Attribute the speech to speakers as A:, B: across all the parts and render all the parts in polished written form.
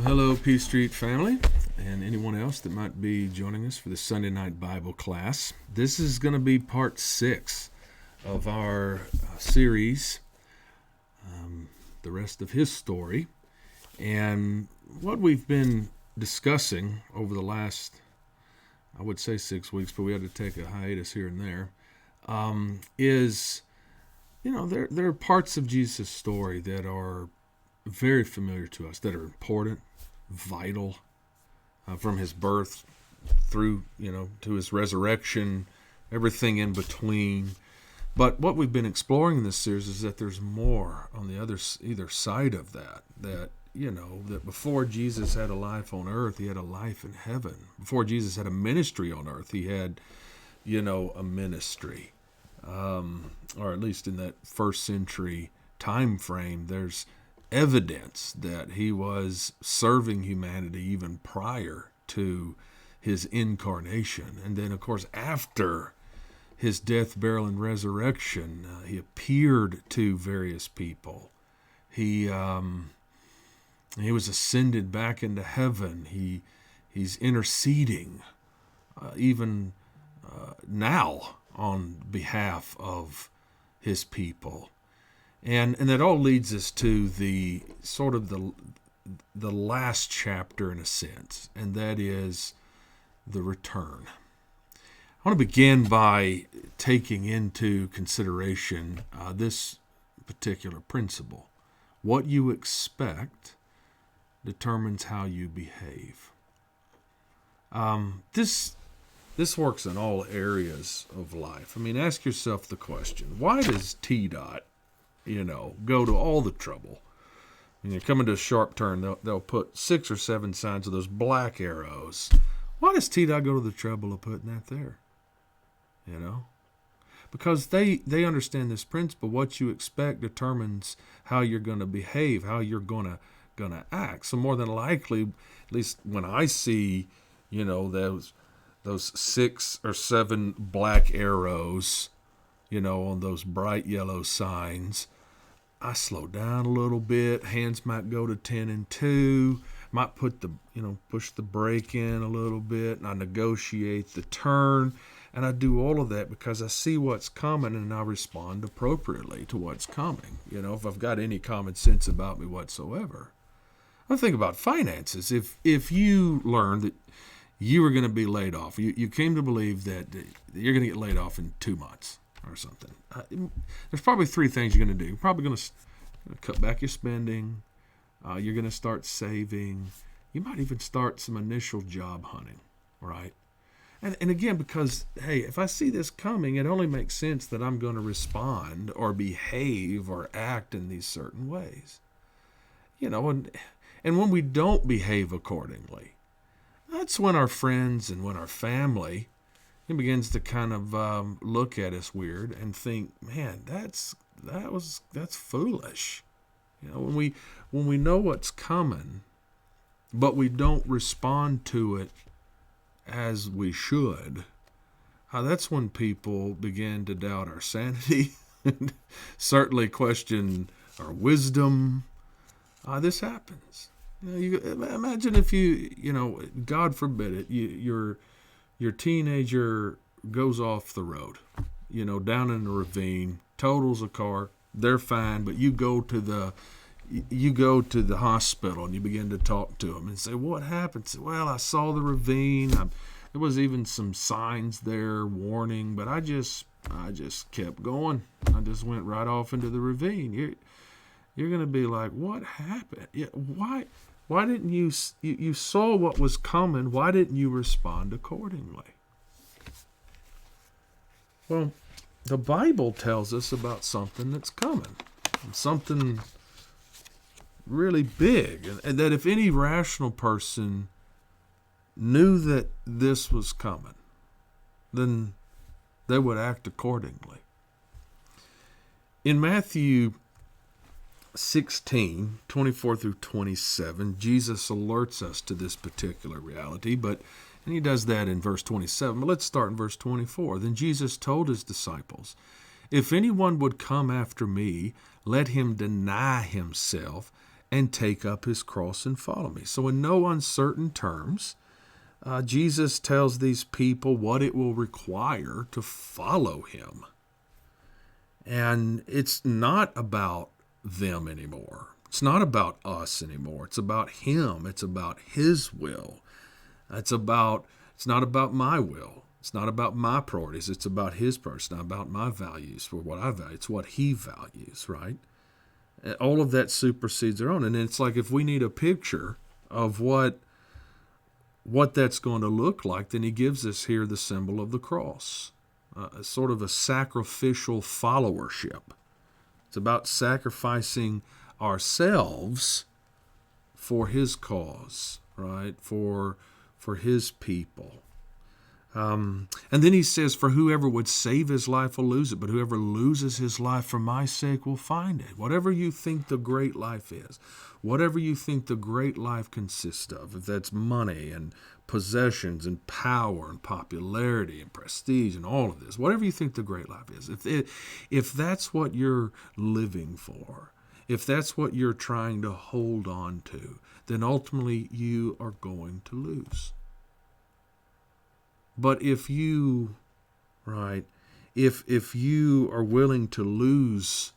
A: Hello, P Street family, and anyone else that might be joining us for the Sunday night Bible class. This is going to be part 6 of our series, The Rest of His Story. And what we've been discussing over the last, I would say 6 weeks, but we had to take a hiatus here and there, is, there are parts of Jesus' story that are very familiar to us, that are important, vital, from his birth through, to his resurrection, everything in between. But what we've been exploring in this series is that there's more on the either side of that, that before Jesus had a life on earth, he had a life in heaven. Before Jesus had a ministry on earth, he had, a ministry. Or at least in that first century time frame, there's evidence that he was serving humanity even prior to his incarnation. And then, of course, after his death, burial, and resurrection, he appeared to various people. He was ascended back into heaven. He's interceding even now on behalf of his people. And that all leads us to the sort of the last chapter in a sense, and that is the return. I want to begin by taking into consideration this particular principle. What you expect determines how you behave. This works in all areas of life. I mean, ask yourself the question, why does T-Dot go to all the trouble? When you're coming to a sharp turn, they'll put 6 or 7 signs of those black arrows. Why does T-Dot go to the trouble of putting that there? Because they understand this principle. What you expect determines how you're going to behave, how you're going to act. So more than likely, at least when I see, those 6 or 7 black arrows, on those bright yellow signs, I slow down a little bit. Hands might go to 10 and 2. Might put push the brake in a little bit, and I negotiate the turn. And I do all of that because I see what's coming and I respond appropriately to what's coming. If I've got any common sense about me whatsoever. I think about finances. If you learned that you were going to be laid off, you came to believe that you're going to get laid off in 2 months or something. There's probably 3 things you're going to do. You're probably going to cut back your spending. You're going to start saving. You might even start some initial job hunting, right? And again, because, hey, if I see this coming, it only makes sense that I'm going to respond or behave or act in these certain ways. And when we don't behave accordingly, that's when our friends and when our family begins to kind of look at us weird and think, man, that's foolish. When we know what's coming, but we don't respond to it as we should, that's when people begin to doubt our sanity, and certainly question our wisdom. This happens. You imagine if God forbid it, your teenager goes off the road, down in a ravine, totals a car, they're fine, but you go to the hospital and you begin to talk to them and say, what happened? Say, well, I saw the ravine. There was even some signs there warning, but I just kept going. I just went right off into the ravine. You're going to be like, what happened? Why didn't you saw what was coming? Why didn't you respond accordingly? Well, the Bible tells us about something that's coming, something really big, and that if any rational person knew that this was coming, then they would act accordingly. In Matthew 16:24 through 27, Jesus alerts us to this particular reality, and he does that in verse 27. But let's start in verse 24. Then Jesus told his disciples, "If anyone would come after me, let him deny himself and take up his cross and follow me. So in no uncertain terms, Jesus tells these people what it will require to follow him. And it's not about them anymore. It's not about us anymore. It's about him. It's about his will. It's not about my will. It's not about my priorities. It's about his priorities. It's not about my values for what I value. It's what he values, right? All of that supersedes their own. And it's like if we need a picture of what that's going to look like, then he gives us here the symbol of the cross, sort of a sacrificial followership. It's about sacrificing ourselves for his cause, right? For his people. And then he says, for whoever would save his life will lose it, but whoever loses his life for my sake will find it. Whatever you think the great life is, whatever you think the great life consists of, if that's money and possessions and power and popularity and prestige and all of this, whatever you think the great life is, if that's what you're living for, if that's what you're trying to hold on to, then ultimately you are going to lose. But if you, if you are willing to lose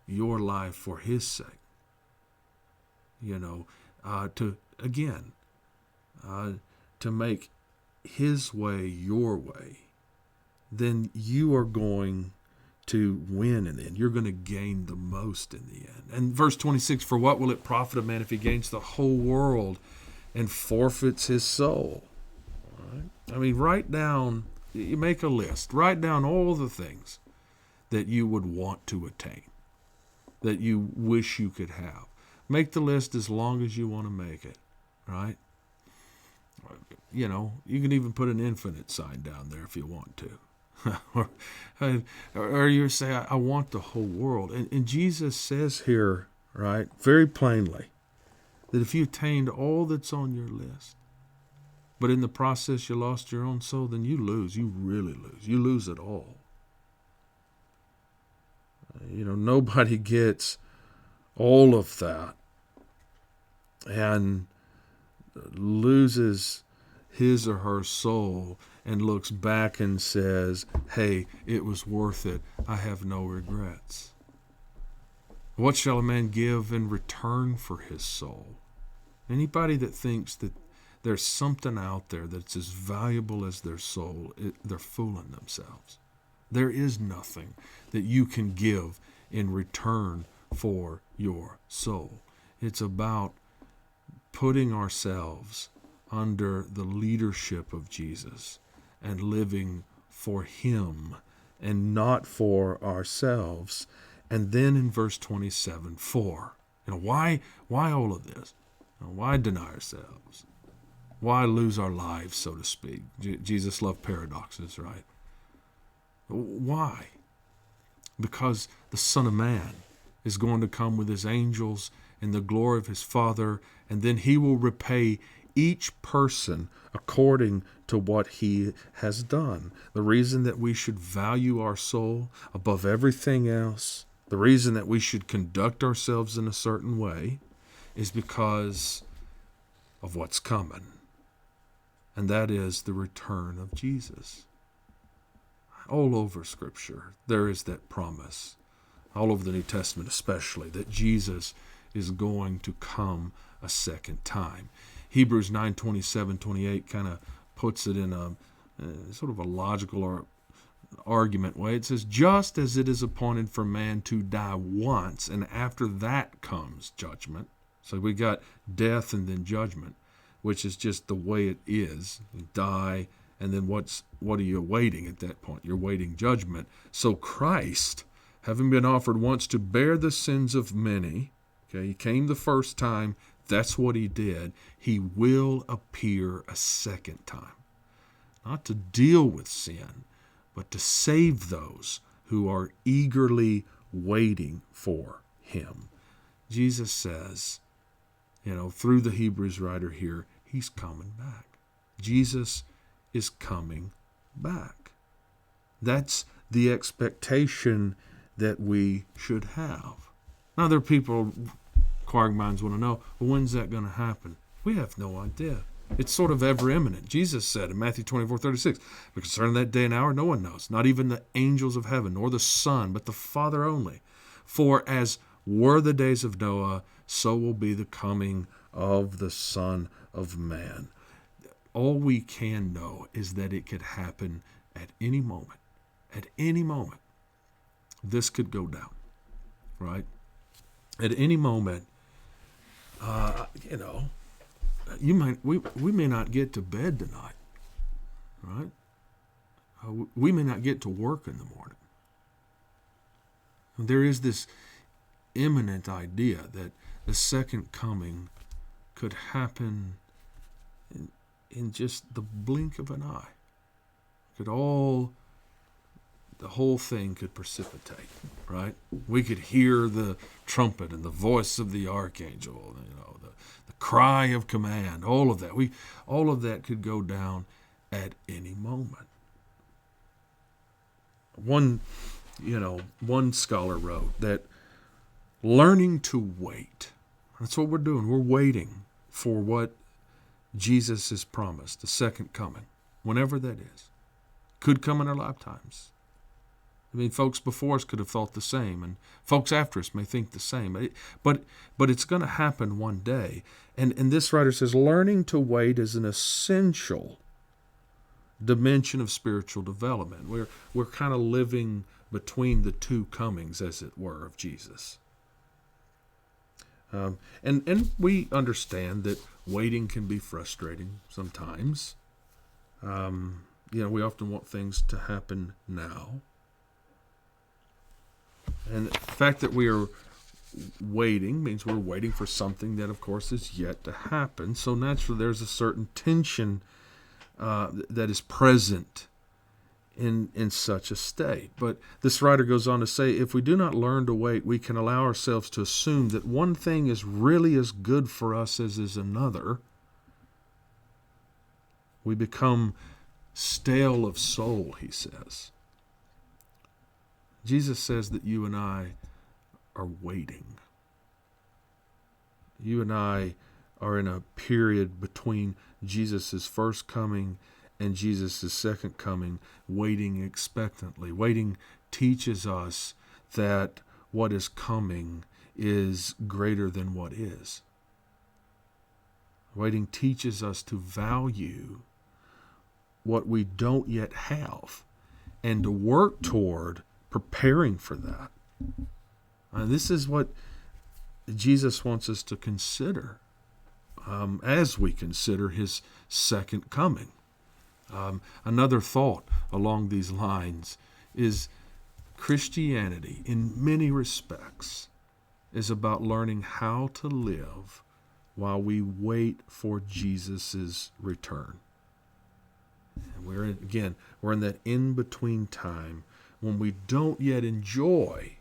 A: your life for his sake, to make his way your way, then you are going to win in the end. You're going to gain the most in the end. And verse 26, for what will it profit a man if he gains the whole world and forfeits his soul? I mean, you make a list. Write down all the things that you would want to attain, that you wish you could have. Make the list as long as you want to make it, right? You can even put an infinite sign down there if you want to. or you say, I want the whole world. And Jesus says here, right, very plainly, that if you attained all that's on your list, but in the process you lost your own soul, then you lose. You really lose. You lose it all. Nobody gets all of that and loses his or her soul and looks back and says, hey, it was worth it. I have no regrets. What shall a man give in return for his soul? Anybody that thinks that there's something out there that's as valuable as their soul, they're fooling themselves. There is nothing that you can give in return for your soul. It's about putting ourselves under the leadership of Jesus and living for him and not for ourselves. And then in verse 27, why all of this? Why deny ourselves? Why lose our lives, so to speak? Jesus loved paradoxes, right? Why? Because the Son of Man is going to come with his angels in the glory of his Father, and then he will repay each person according to what he has done. The reason that we should value our soul above everything else, the reason that we should conduct ourselves in a certain way, is because of what's coming. And that is the return of Jesus. All over Scripture, there is that promise, all over the New Testament especially, that Jesus is going to come a second time. Hebrews 9:27-28 kind of puts it in a sort of a logical or argument way. It says, just as it is appointed for man to die once, and after that comes judgment. So we got death and then judgment, which is just the way it is. You die, and then what are you awaiting at that point? You're awaiting judgment. So Christ, having been offered once to bear the sins of many, he came the first time, that's what he did. He will appear a second time. Not to deal with sin, but to save those who are eagerly waiting for him. Jesus says, through the Hebrews writer here, he's coming back. Jesus is coming back. That's the expectation that we should have. Now, there are people Inquiring minds want to know, well, when's that going to happen? We have no idea. It's sort of ever imminent. Jesus said in Matthew 24:36, but concerning that day and hour, no one knows, not even the angels of heaven, nor the Son, but the Father only. For as were the days of Noah, so will be the coming of the Son of Man. All we can know is that it could happen at any moment. At any moment, this could go down, right? At any moment, we may not get to bed tonight, right? We may not get to work in the morning. There is this imminent idea that the second coming could happen in just the blink of an eye. The whole thing could precipitate, right? We could hear the trumpet and the voice of the archangel, the cry of command, all of that. All of that could go down at any moment. One scholar wrote that learning to wait, that's what we're doing. We're waiting for what Jesus has promised, the second coming, whenever that is. Could come in our lifetimes. I mean, folks before us could have thought the same, and folks after us may think the same. But it's going to happen one day. And this writer says, learning to wait is an essential dimension of spiritual development. We're kind of living between the two comings, as it were, of Jesus. And we understand that waiting can be frustrating sometimes. We often want things to happen now. And the fact that we are waiting means we're waiting for something that, of course, is yet to happen. So naturally, there's a certain tension that is present in such a state. But this writer goes on to say, if we do not learn to wait, we can allow ourselves to assume that one thing is really as good for us as is another. We become stale of soul, he says. Jesus says that you and I are waiting. You and I are in a period between Jesus' first coming and Jesus' second coming, waiting expectantly. Waiting teaches us that what is coming is greater than what is. Waiting teaches us to value what we don't yet have and to work toward preparing for that. This is what Jesus wants us to consider as we consider his second coming. Another thought along these lines is Christianity, in many respects, is about learning how to live while we wait for Jesus' return. And we're in that in-between time when we don't yet enjoy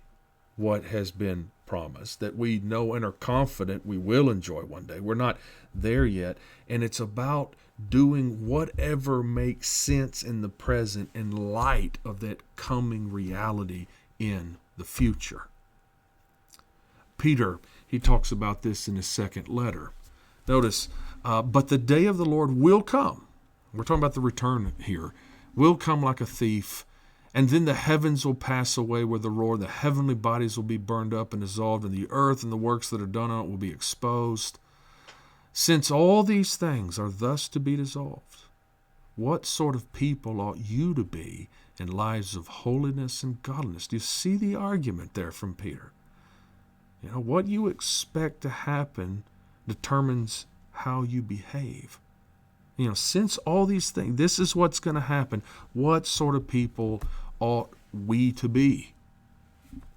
A: what has been promised, that we know and are confident we will enjoy one day. We're not there yet, and it's about doing whatever makes sense in the present in light of that coming reality in the future. Peter, he talks about this in his second letter. Notice, but the day of the Lord will come. We're talking about the return here. Will come like a thief. And then the heavens will pass away with a roar. The heavenly bodies will be burned up and dissolved, and the earth and the works that are done on it will be exposed. Since all these things are thus to be dissolved, what sort of people ought you to be in lives of holiness and godliness? Do you see the argument there from Peter? What you expect to happen determines how you behave. Since all these things, this is what's going to happen. What sort of people ought we to be?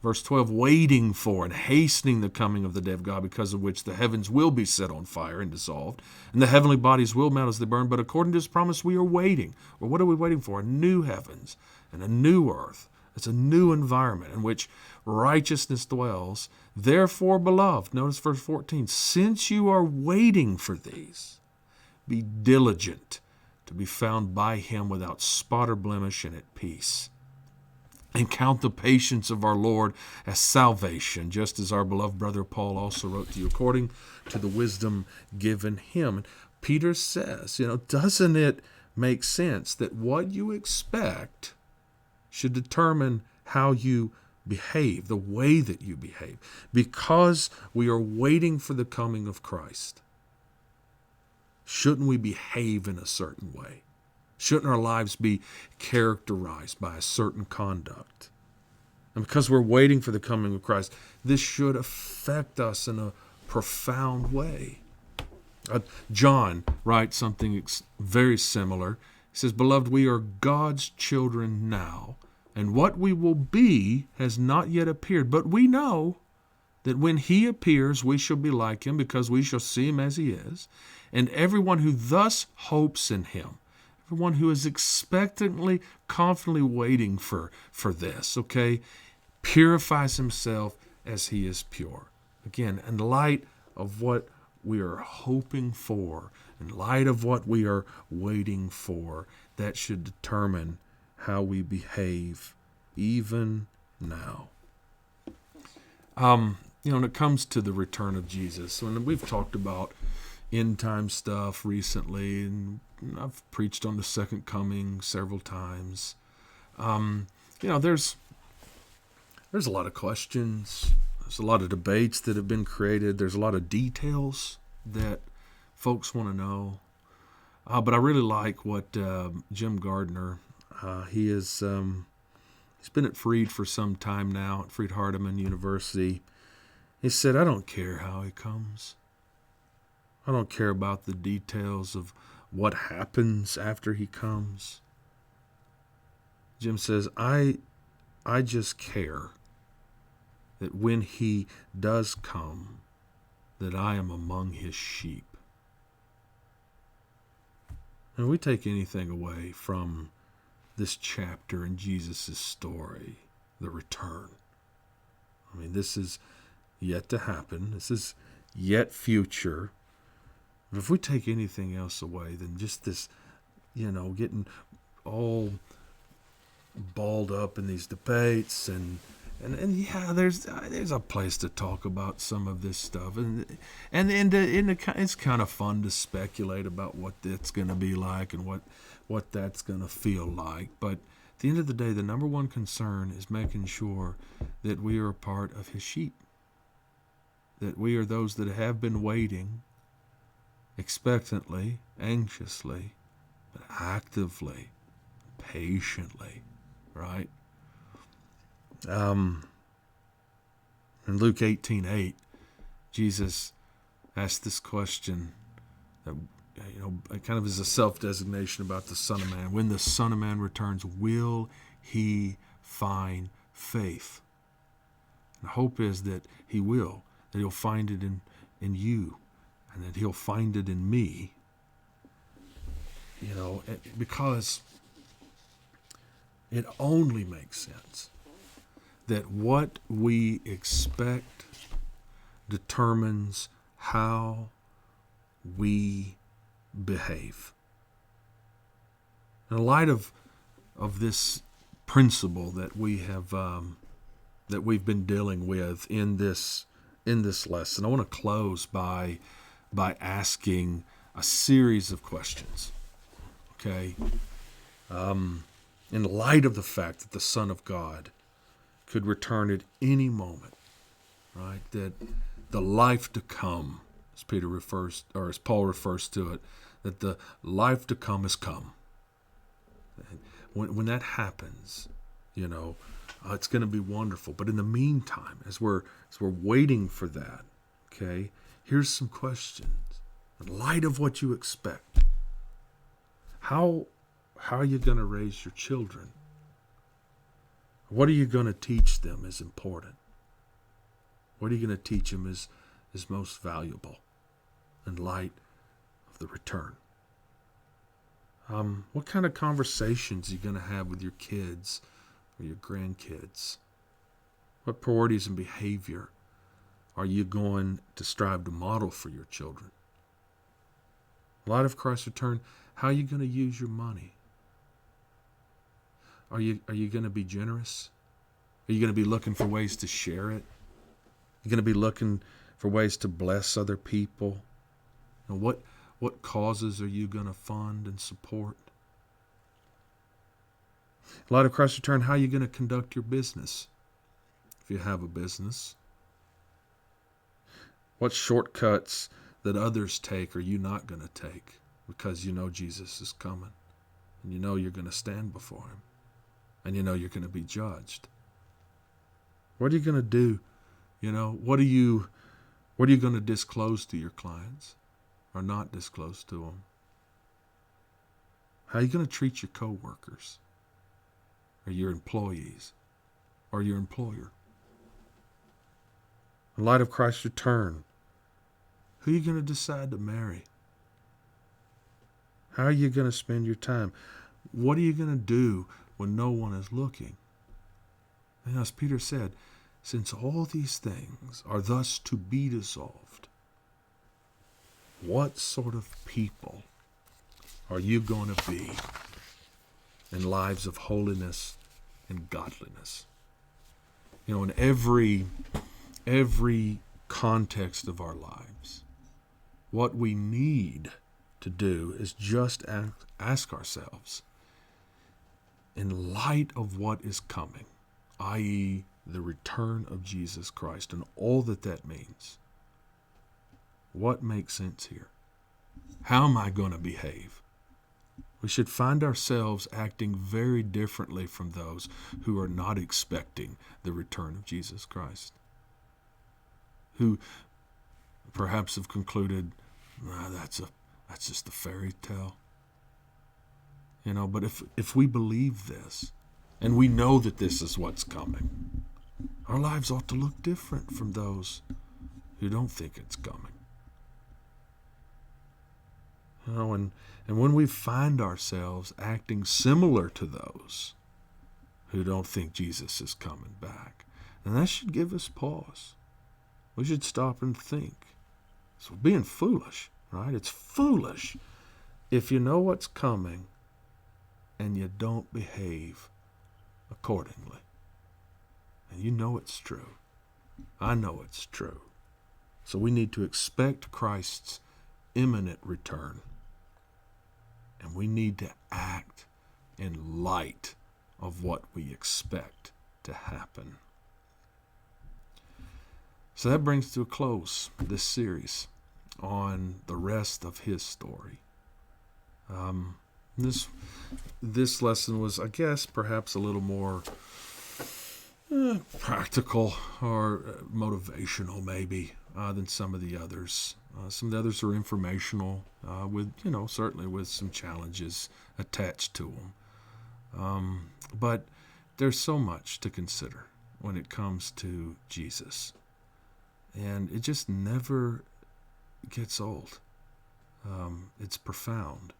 A: Verse 12, waiting for and hastening the coming of the day of God, because of which the heavens will be set on fire and dissolved, and the heavenly bodies will melt as they burn. But according to his promise, we are waiting. Well, what are we waiting for? A new heavens and a new earth. It's a new environment in which righteousness dwells. Therefore, beloved, notice verse 14, since you are waiting for these, be diligent to be found by him without spot or blemish and at peace. and count the patience of our Lord as salvation, just as our beloved brother Paul also wrote to you, according to the wisdom given him. And Peter says, doesn't it make sense that what you expect should determine how you behave, the way that you behave, because we are waiting for the coming of Christ? Shouldn't we behave in a certain way? Shouldn't our lives be characterized by a certain conduct? And because we're waiting for the coming of Christ, this should affect us in a profound way. John writes something very similar. He says, "Beloved, we are God's children now, and what we will be has not yet appeared. But we know that when he appears, we shall be like him, because we shall see him as he is. And everyone who thus hopes in him," everyone who is expectantly, confidently waiting for this, okay, "purifies himself as he is pure." Again, in light of what we are hoping for, in light of what we are waiting for, that should determine how we behave even now. When it comes to the return of Jesus, and we've talked about end time stuff recently, and I've preached on the second coming several times. There's a lot of questions. There's a lot of debates that have been created. There's a lot of details that folks want to know. But I really like what Jim Gardner, he's been at Freed for some time now, at Freed Hardeman University. He said, "I don't care how he comes. I don't care about the details of what happens after he comes." Jim says, I just care that when he does come, that I am among his sheep." And we take anything away from this chapter in Jesus' story, the return. This is yet to happen. This is yet future. But if we take anything else away than just this, getting all balled up in these debates and yeah, there's a place to talk about some of this stuff, and it's kind of fun to speculate about what that's going to be like and what that's going to feel like. But at the end of the day, the number one concern is making sure that we are a part of his sheep, that we are those that have been waiting expectantly, anxiously, but actively, patiently, right? In Luke 18:8, Jesus asked this question that, kind of is a self-designation about the Son of Man. When the Son of Man returns, will he find faith? And the hope is that he will, that he'll find it in you, and that he'll find it in me, because it only makes sense that what we expect determines how we behave. In light of this principle that we have that we've been dealing with in this lesson, I want to close by asking a series of questions. Okay, in light of the fact that the Son of God could return at any moment, right? That the life to come, as Paul refers to it, that the life to come has come. When that happens, it's going to be wonderful. But in the meantime, as we're waiting for that, okay, here's some questions. In light of what you expect, how are you going to raise your children? What are you going to teach them is important? What are you going to teach them is most valuable in light of the return? What kind of conversations are you going to have with your kids or your grandkids? What priorities and behavior are you going to strive to model for your children? In light of Christ's return, how are you going to use your money? Are you going to be generous Are you going to be looking for ways to share it? You're going to be looking for ways to bless other people? And what causes are you going to fund and support? A lot of Christ Return, how are you going to conduct your business if you have a business? What shortcuts that others take are you not going to take because you know Jesus is coming and you know you're going to stand before him and you know you're going to be judged? What are you going to do? What are you going to disclose to your clients or not disclose to them? How are you going to treat your coworkers or your employees or your employer? In light of Christ's return, who are you going to decide to marry? How are you going to spend your time? What are you going to do when no one is looking? And as Peter said, since all these things are thus to be dissolved, what sort of people are you going to be in lives of holiness and godliness? In every context of our lives, what we need to do is just ask ourselves, in light of what is coming, i.e., the return of Jesus Christ and all that means, what makes sense here? How am I going to behave? We should find ourselves acting very differently from those who are not expecting the return of Jesus Christ, who perhaps have concluded, that's just a fairy tale. But if we believe this, and we know that this is what's coming, our lives ought to look different from those who don't think it's coming. And when we find ourselves acting similar to those who don't think Jesus is coming back, then that should give us pause. We should stop and think. So we're being foolish, right? It's foolish if you know what's coming and you don't behave accordingly. And you know it's true. I know it's true. So we need to expect Christ's imminent return. And we need to act in light of what we expect to happen. So that brings to a close this series on the rest of his story. This lesson was, I guess, perhaps a little more practical or motivational, maybe, than some of the others. Some of the others are informational, with certainly with some challenges attached to them. But there's so much to consider when it comes to Jesus, and it just never gets old. It's profound.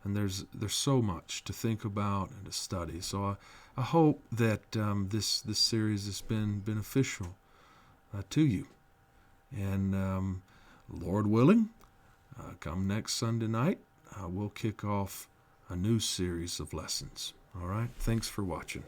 A: And there's so much to think about and to study. So I hope that this series has been beneficial to you. And Lord willing, come next Sunday night, we'll kick off a new series of lessons. All right? Thanks for watching.